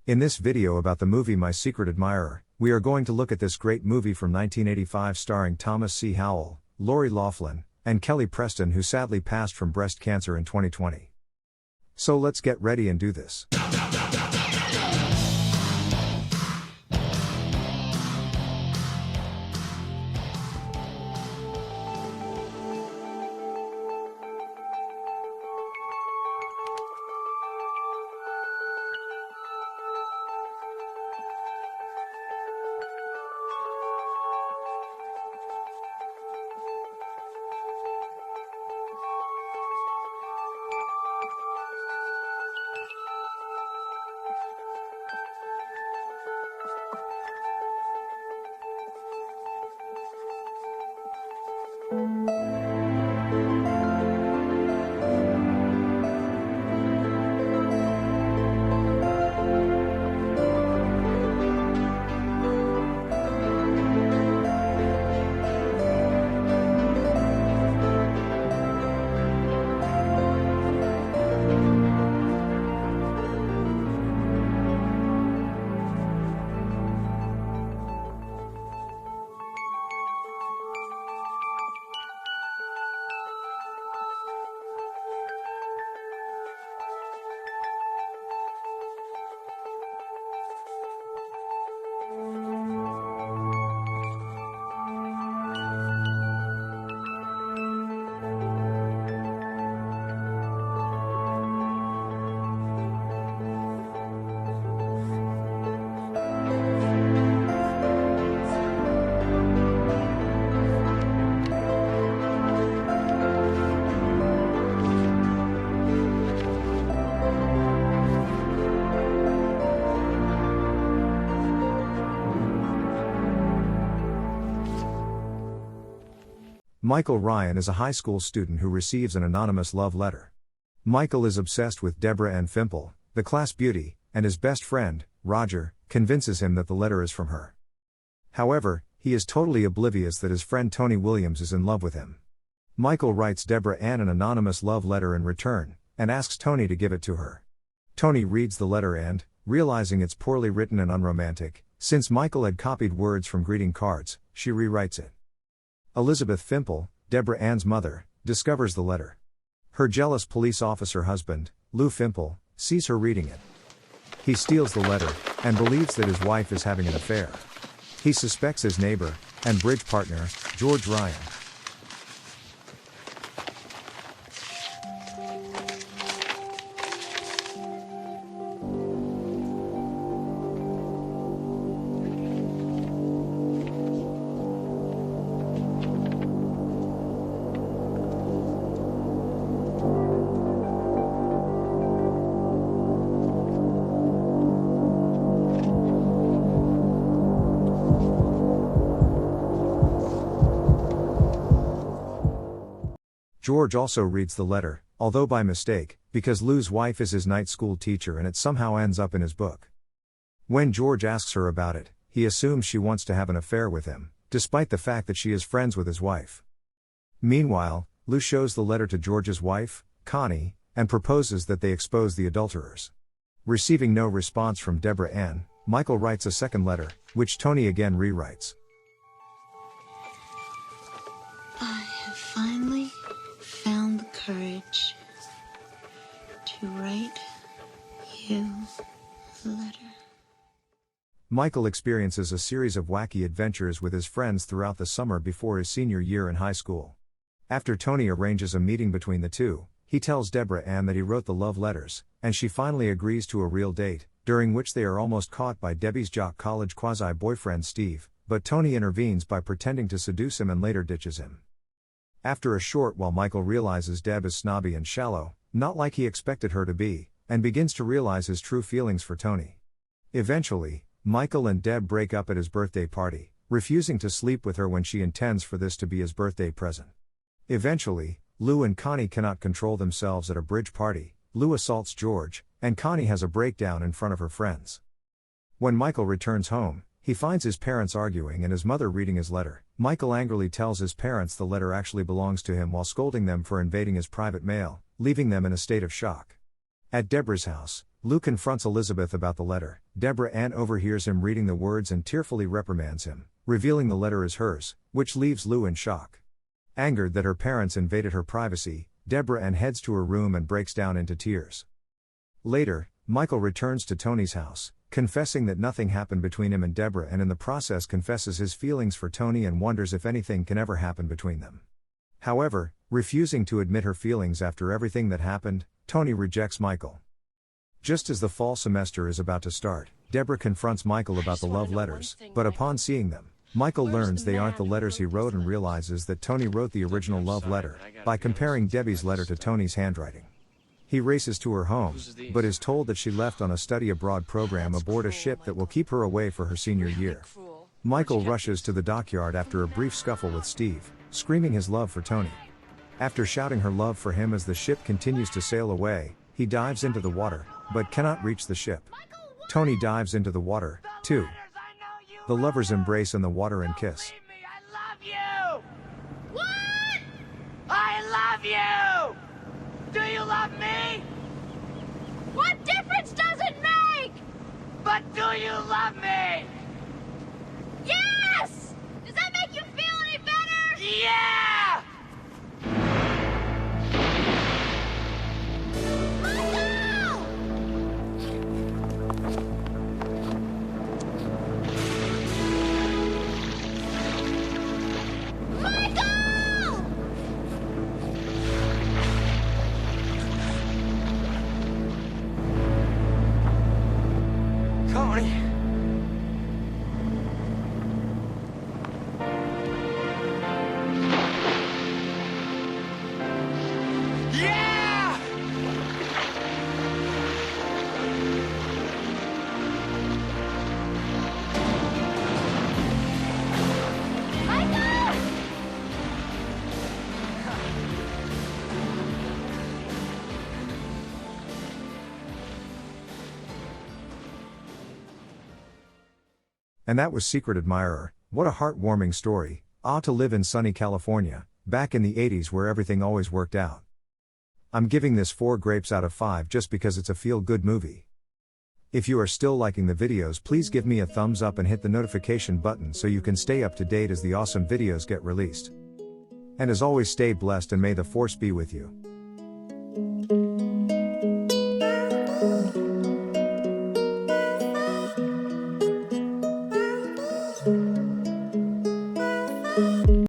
In this video about the movie My Secret Admirer, we are going to look at this great movie from 1985 starring Thomas C. Howell, Lori Loughlin, and Kelly Preston, who sadly passed from breast cancer in 2020. So let's get ready and do this. Michael Ryan is a high school student who receives an anonymous love letter. Michael is obsessed with Deborah Ann Fimple, the class beauty, and his best friend, Roger, convinces him that the letter is from her. However, he is totally oblivious that his friend Tony Williams is in love with him. Michael writes Deborah Ann an anonymous love letter in return, and asks Tony to give it to her. Tony reads the letter and, realizing it's poorly written and unromantic, since Michael had copied words from greeting cards, she rewrites it. Elizabeth Fimple, Deborah Ann's mother, discovers the letter. Her jealous police officer husband, Lou Fimple, sees her reading it. He steals the letter, and believes that his wife is having an affair. He suspects his neighbor, and bridge partner, George Ryan. George also reads the letter, although by mistake, because Lou's wife is his night school teacher and it somehow ends up in his book. When George asks her about it, he assumes she wants to have an affair with him, despite the fact that she is friends with his wife. Meanwhile, Lou shows the letter to George's wife, Connie, and proposes that they expose the adulterers. Receiving no response from Deborah Ann, Michael writes a second letter, which Tony again rewrites. I have finally found the courage to write you a letter. Michael experiences a series of wacky adventures with his friends throughout the summer before his senior year in high school. After Tony arranges a meeting between the two, he tells Deborah Ann that he wrote the love letters, and she finally agrees to a real date, during which they are almost caught by Debbie's jock college quasi-boyfriend Steve, but Tony intervenes by pretending to seduce him and later ditches him. After a short while, Michael realizes Deb is snobby and shallow, not like he expected her to be, and begins to realize his true feelings for Tony. Eventually, Michael and Deb break up at his birthday party, refusing to sleep with her when she intends for this to be his birthday present. Eventually, Lou and Connie cannot control themselves at a bridge party. Lou assaults George, and Connie has a breakdown in front of her friends. When Michael returns home, he finds his parents arguing and his mother reading his letter. Michael angrily tells his parents the letter actually belongs to him while scolding them for invading his private mail, leaving them in a state of shock. At Deborah's house, Lou confronts Elizabeth about the letter. Deborah Ann overhears him reading the words and tearfully reprimands him, revealing the letter is hers, which leaves Lou in shock. Angered that her parents invaded her privacy, Deborah Ann heads to her room and breaks down into tears. Later, Michael returns to Tony's house, confessing that nothing happened between him and Deborah, and in the process confesses his feelings for Tony and wonders if anything can ever happen between them. However, refusing to admit her feelings after everything that happened, Tony rejects Michael. Just as the fall semester is about to start, Deborah confronts Michael about the love letters, but upon seeing them, Michael learns they aren't the letters he wrote and realizes that Tony wrote the original love letter, by comparing Debbie's letter to Tony's handwriting. He races to her home, but is told that she left on a study abroad program aboard a ship that will keep her away for her senior year. Michael rushes to the dockyard after a brief scuffle with Steve, screaming his love for Tony. After shouting her love for him as the ship continues to sail away, he dives into the water, but cannot reach the ship. Tony dives into the water, too. The lovers embrace in the water and kiss. I love you! What? I love you! Do you love me? What difference does it make? But do you love me? Yes! Does that make you feel any better? Yeah! Michael! Michael! Tony. Yeah! Michael! And that was Secret Admirer. What a heartwarming story. To live in sunny California, back in the 80s where everything always worked out. I'm giving this 4 grapes out of 5 just because it's a feel-good movie. If you are still liking the videos, please give me a thumbs up and hit the notification button so you can stay up to date as the awesome videos get released. And as always, stay blessed and may the force be with you.